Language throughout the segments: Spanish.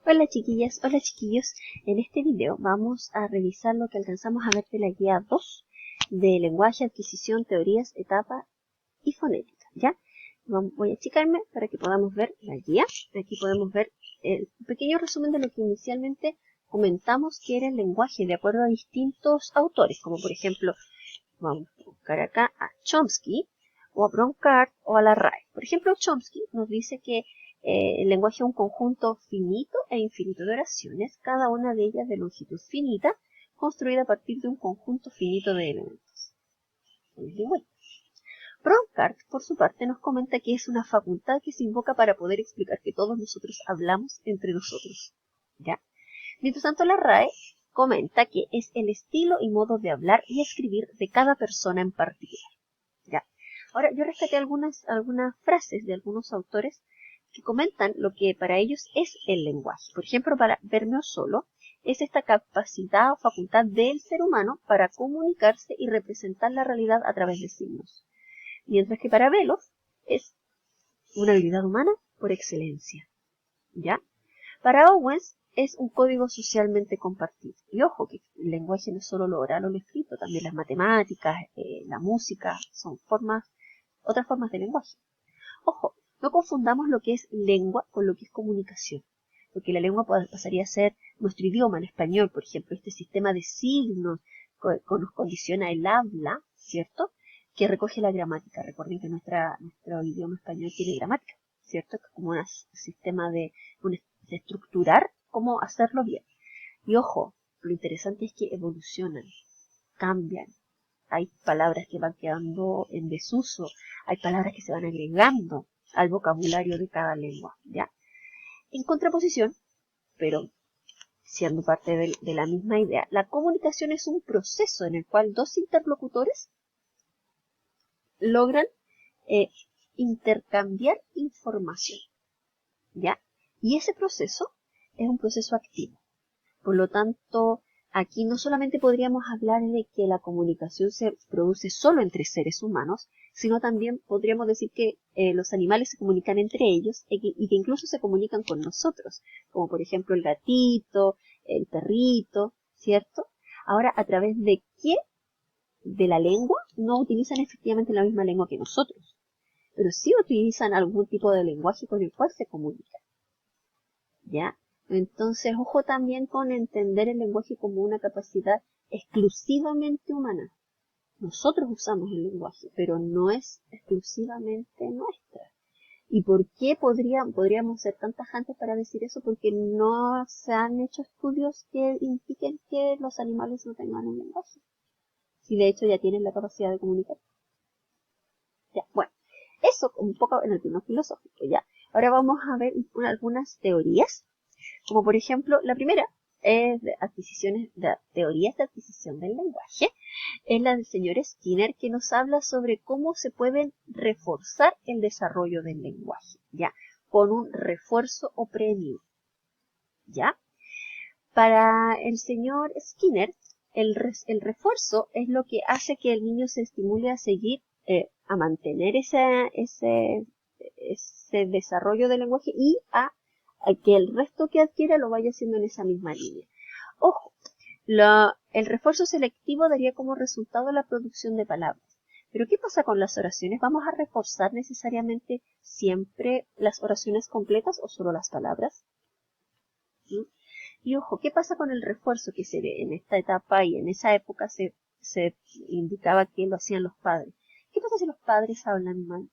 Hola chiquillas, hola chiquillos. En este video vamos a revisar lo que alcanzamos a ver de la guía 2 de lenguaje, adquisición, teorías, etapa y fonética. ¿Ya? Voy a achicarme para que podamos ver la guía. Aquí podemos ver un pequeño resumen de lo que inicialmente comentamos que era el lenguaje de acuerdo a distintos autores, como por ejemplo, vamos a buscar acá a Chomsky o a Bronckart o a la RAE. Por ejemplo, Chomsky nos dice que el lenguaje es un conjunto finito e infinito de oraciones, cada una de ellas de longitud finita, construida a partir de un conjunto finito de elementos. Bronckart, por su parte, nos comenta que es una facultad que se invoca para poder explicar que todos nosotros hablamos entre nosotros. ¿Ya? Mientras tanto, la RAE comenta que es el estilo y modo de hablar y escribir de cada persona en particular. ¿Ya? Ahora, yo rescaté algunas frases de algunos autores que comentan lo que para ellos es el lenguaje. Por ejemplo, para Vermeo Solo, es esta capacidad o facultad del ser humano para comunicarse y representar la realidad a través de signos. Mientras que para Velos es una habilidad humana por excelencia. ¿Ya? Para Owens es un código socialmente compartido. Y ojo, que el lenguaje no es solo lo oral o lo escrito, también las matemáticas, la música, son otras formas de lenguaje. Ojo, no confundamos lo que es lengua con lo que es comunicación, porque la lengua pasaría a ser nuestro idioma en español, por ejemplo, este sistema de signos que nos condiciona el habla, ¿cierto? Que recoge la gramática. Recuerden que nuestro idioma español tiene gramática, ¿cierto? Que es como un sistema de estructurar cómo hacerlo bien. Y ojo, lo interesante es que evolucionan, cambian. Hay palabras que van quedando en desuso, hay palabras que se van agregando al vocabulario de cada lengua, ¿ya? En contraposición, pero siendo parte de la misma idea, la comunicación es un proceso en el cual dos interlocutores logran intercambiar información, ¿ya? Y ese proceso es un proceso activo. Por lo tanto, aquí no solamente podríamos hablar de que la comunicación se produce solo entre seres humanos, sino también podríamos decir que los animales se comunican entre ellos y que incluso se comunican con nosotros, como por ejemplo el gatito, el perrito, ¿cierto? Ahora, ¿a través de qué? De la lengua, no utilizan efectivamente la misma lengua que nosotros, pero sí utilizan algún tipo de lenguaje con el cual se comunican, ¿ya? Entonces, ojo también con entender el lenguaje como una capacidad exclusivamente humana. Nosotros usamos el lenguaje, pero no es exclusivamente nuestra. ¿Y por qué podríamos ser tan tajantes para decir eso? Porque no se han hecho estudios que indiquen que los animales no tengan un lenguaje. Si de hecho ya tienen la capacidad de comunicar. Ya, bueno, eso un poco en el plano filosófico, ya. Ahora vamos a ver algunas teorías, como por ejemplo, la primera es de teorías de adquisición del lenguaje, es la del señor Skinner, que nos habla sobre cómo se pueden reforzar el desarrollo del lenguaje, ya, con un refuerzo o premio, ya. Para el señor Skinner, el refuerzo es lo que hace que el niño se estimule a seguir, a mantener ese desarrollo del lenguaje y a que el resto que adquiera lo vaya haciendo en esa misma línea. Ojo, el refuerzo selectivo daría como resultado la producción de palabras. Pero ¿qué pasa con las oraciones? ¿Vamos a reforzar necesariamente siempre las oraciones completas o solo las palabras? ¿Mm? Y ojo, ¿qué pasa con el refuerzo que se ve en esta etapa y en esa época se indicaba que lo hacían los padres? ¿Qué pasa si los padres hablan mal?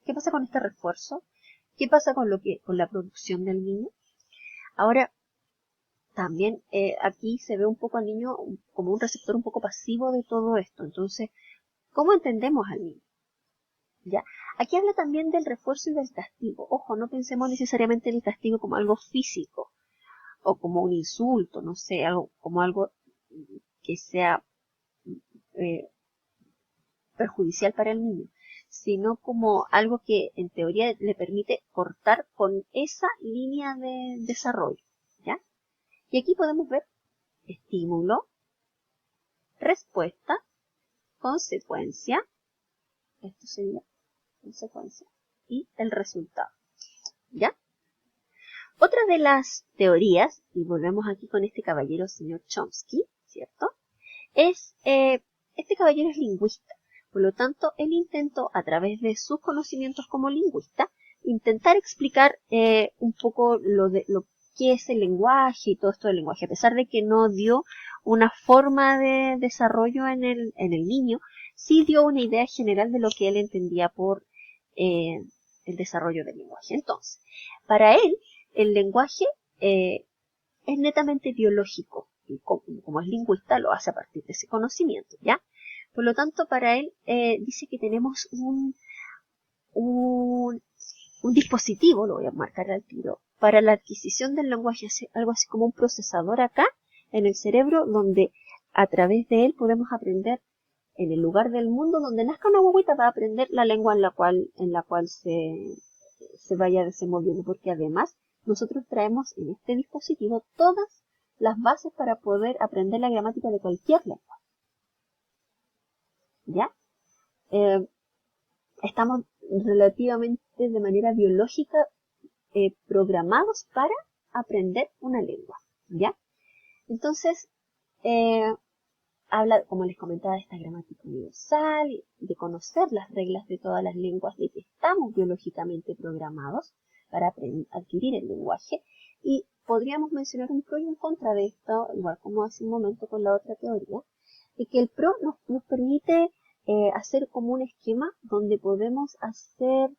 ¿Qué pasa con este refuerzo? ¿Qué pasa con la producción del niño? Ahora, también aquí se ve un poco al niño como un receptor un poco pasivo de todo esto. Entonces, ¿cómo entendemos al niño? ¿Ya? Aquí habla también del refuerzo y del castigo. Ojo, no pensemos necesariamente en el castigo como algo físico o como un insulto, no sé, como algo que sea perjudicial para el niño, sino como algo que en teoría le permite cortar con esa línea de desarrollo, ¿ya? Y aquí podemos ver estímulo, respuesta, consecuencia, esto sería consecuencia, y el resultado, ¿ya? Otra de las teorías, y volvemos aquí con este caballero, señor Chomsky, ¿cierto? Este caballero es lingüista. Por lo tanto, él intentó, a través de sus conocimientos como lingüista, intentar explicar un poco lo que es el lenguaje y todo esto del lenguaje, a pesar de que no dio una forma de desarrollo en el niño, sí dio una idea general de lo que él entendía por el desarrollo del lenguaje. Entonces, para él, el lenguaje es netamente biológico, y como es lingüista, lo hace a partir de ese conocimiento, ¿ya? Por lo tanto, para él, dice que tenemos un dispositivo, lo voy a marcar al tiro, para la adquisición del lenguaje, algo así como un procesador acá en el cerebro, donde a través de él podemos aprender en el lugar del mundo donde nazca una guaguita, va a aprender la lengua en la cual se vaya desenvolviendo, porque además nosotros traemos en este dispositivo todas las bases para poder aprender la gramática de cualquier lengua. ¿Ya? Estamos relativamente de manera biológica programados para aprender una lengua, ¿ya? Entonces, habla, como les comentaba, de esta gramática universal, de conocer las reglas de todas las lenguas, de que estamos biológicamente programados para adquirir el lenguaje, y podríamos mencionar un pro y un contra de esto, igual como hace un momento con la otra teoría, de que el pro nos permite hacer como un esquema donde podemos hacer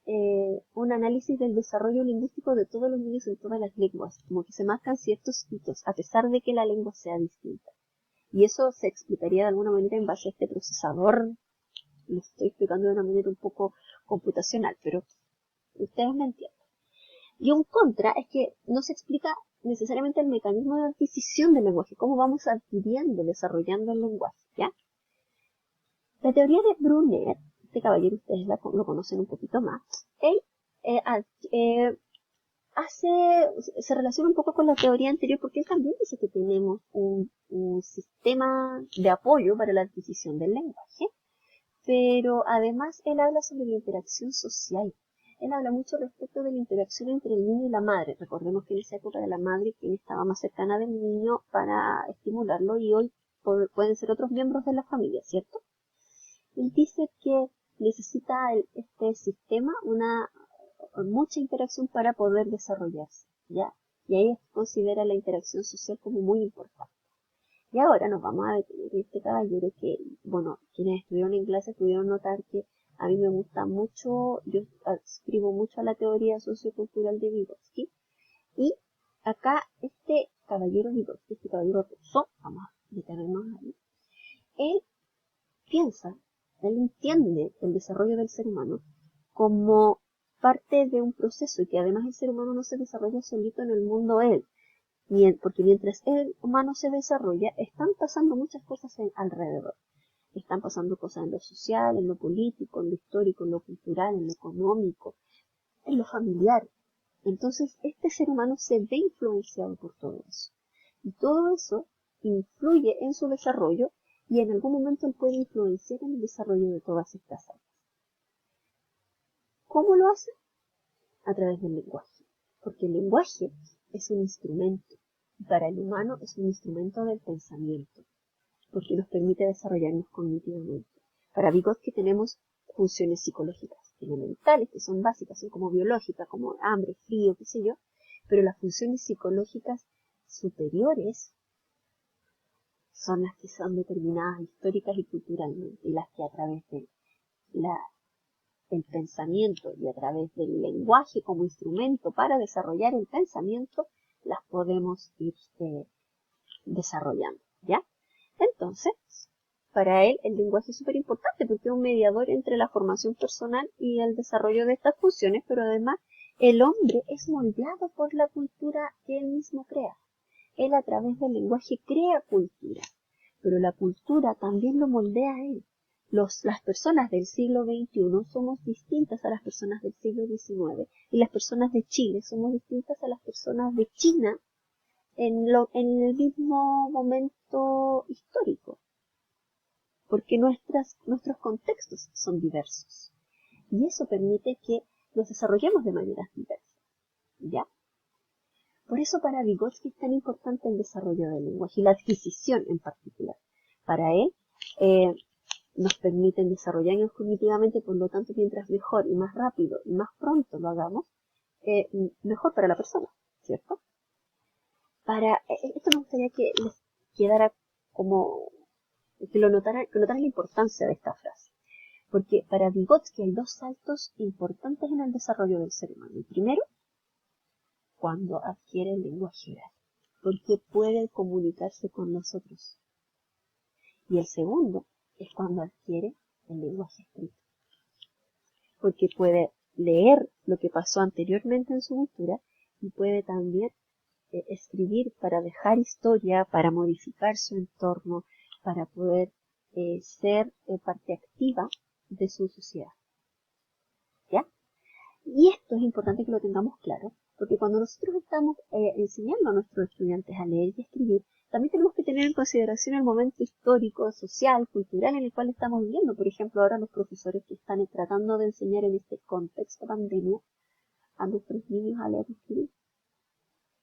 un análisis del desarrollo lingüístico de todos los niños en todas las lenguas, como que se marcan ciertos hitos, a pesar de que la lengua sea distinta. Y eso se explicaría de alguna manera en base a este procesador. Lo estoy explicando de una manera un poco computacional, pero ustedes me entienden. Y un contra es que no se explica necesariamente el mecanismo de adquisición del lenguaje, cómo vamos adquiriendo, desarrollando el lenguaje, ¿ya? La teoría de Bruner, este caballero ustedes lo conocen un poquito más, él se relaciona un poco con la teoría anterior porque él también dice que tenemos un sistema de apoyo para la adquisición del lenguaje, pero además él habla sobre la interacción social. Él habla mucho respecto de la interacción entre el niño y la madre. Recordemos que en esa época era la madre quien estaba más cercana del niño para estimularlo, y hoy pueden ser otros miembros de la familia, ¿cierto? Él dice que necesita este sistema mucha interacción para poder desarrollarse, ¿ya? Y ahí considera la interacción social como muy importante. Y ahora nos vamos a detener en este caballero que, bueno, quienes estuvieron en clase pudieron notar que a mí me gusta mucho, yo escribo mucho a la teoría sociocultural de Vygotsky, y acá este caballero Vygotsky, este caballero Rousseau, vamos a detenernos ahí, él entiende el desarrollo del ser humano como parte de un proceso, y que además el ser humano no se desarrolla solito en el mundo él, porque mientras el humano se desarrolla, están pasando muchas cosas alrededor. Están pasando cosas en lo social, en lo político, en lo histórico, en lo cultural, en lo económico, en lo familiar. Entonces, este ser humano se ve influenciado por todo eso. Y todo eso influye en su desarrollo, y en algún momento él puede influenciar en el desarrollo de todas estas áreas. ¿Cómo lo hace? A través del lenguaje. Porque el lenguaje es un instrumento. Y para el humano es un instrumento del pensamiento, porque nos permite desarrollarnos cognitivamente. Para Vygotsky tenemos funciones psicológicas elementales, que son básicas, son como biológicas, como hambre, frío, qué sé yo, pero las funciones psicológicas superiores son las que son determinadas históricas y culturalmente, y las que a través de el pensamiento y a través del lenguaje como instrumento para desarrollar el pensamiento, las podemos ir desarrollando, ¿ya? Entonces, para él el lenguaje es súper importante porque es un mediador entre la formación personal y el desarrollo de estas funciones, pero además el hombre es moldeado por la cultura que él mismo crea. Él a través del lenguaje crea cultura, pero la cultura también lo moldea a él. Las personas del siglo XXI somos distintas a las personas del siglo XIX, y las personas de Chile somos distintas a las personas de China en el mismo momento histórico, porque nuestros contextos son diversos, y eso permite que nos desarrollemos de maneras diversas, ¿ya? Por eso para Vygotsky es tan importante el desarrollo del lenguaje y la adquisición en particular. Para él nos permiten desarrollarnos cognitivamente, por lo tanto, mientras mejor y más rápido y más pronto lo hagamos, mejor para la persona, ¿cierto? Esto me gustaría que les quedara como, que notaran la importancia de esta frase. Porque para Vygotsky hay dos saltos importantes en el desarrollo del ser humano. El primero, cuando adquiere el lenguaje oral, porque puede comunicarse con nosotros. Y el segundo es cuando adquiere el lenguaje escrito, porque puede leer lo que pasó anteriormente en su cultura y puede también escribir para dejar historia, para modificar su entorno, para poder ser parte activa de su sociedad. ¿Ya? Y esto es importante que lo tengamos claro, porque cuando nosotros estamos enseñando a nuestros estudiantes a leer y escribir, también tenemos que tener en consideración el momento histórico, social, cultural en el cual estamos viviendo. Por ejemplo, ahora los profesores que están tratando de enseñar en este contexto pandemia a nuestros niños a leer y escribir.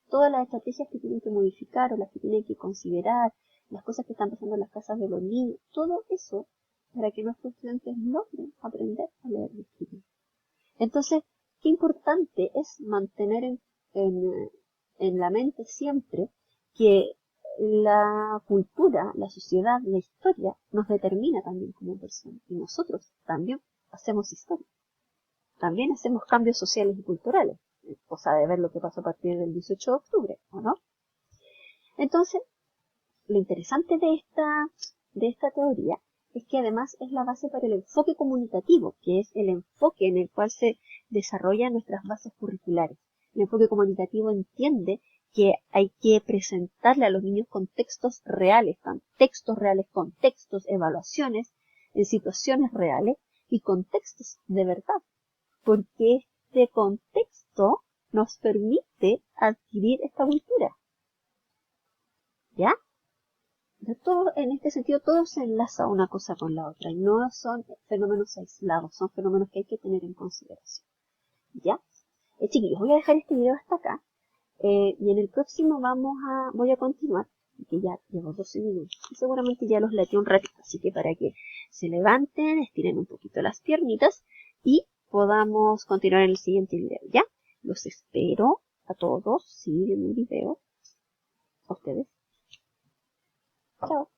Todas las estrategias que tienen que modificar o las que tienen que considerar, las cosas que están pasando en las casas de los niños, todo eso para que nuestros estudiantes logren aprender a leer y escribir. Entonces, qué importante es mantener en la mente siempre que la cultura, la sociedad, la historia nos determina también como personas. Y nosotros también hacemos historia. También hacemos cambios sociales y culturales. Cosa de ver lo que pasó a partir del 18 de octubre, ¿o no? Entonces, lo interesante de esta teoría es que además es la base para el enfoque comunicativo, que es el enfoque en el cual se desarrollan nuestras bases curriculares. El enfoque comunicativo entiende que hay que presentarle a los niños contextos reales, contextos, evaluaciones en situaciones reales y contextos de verdad, porque este contexto nos permite adquirir esta cultura. ¿Ya? Todo, en este sentido, todo se enlaza una cosa con la otra y no son fenómenos aislados, son fenómenos que hay que tener en consideración. ¿Ya? Chiquillos, voy a dejar este video hasta acá y en el próximo voy a continuar, que ya llevo 12 minutos y seguramente ya los laté un ratito, así que para que se levanten, estiren un poquito las piernitas y podamos continuar en el siguiente video, ¿ya? Los espero a todos, sí, en el video. A ustedes. Chao.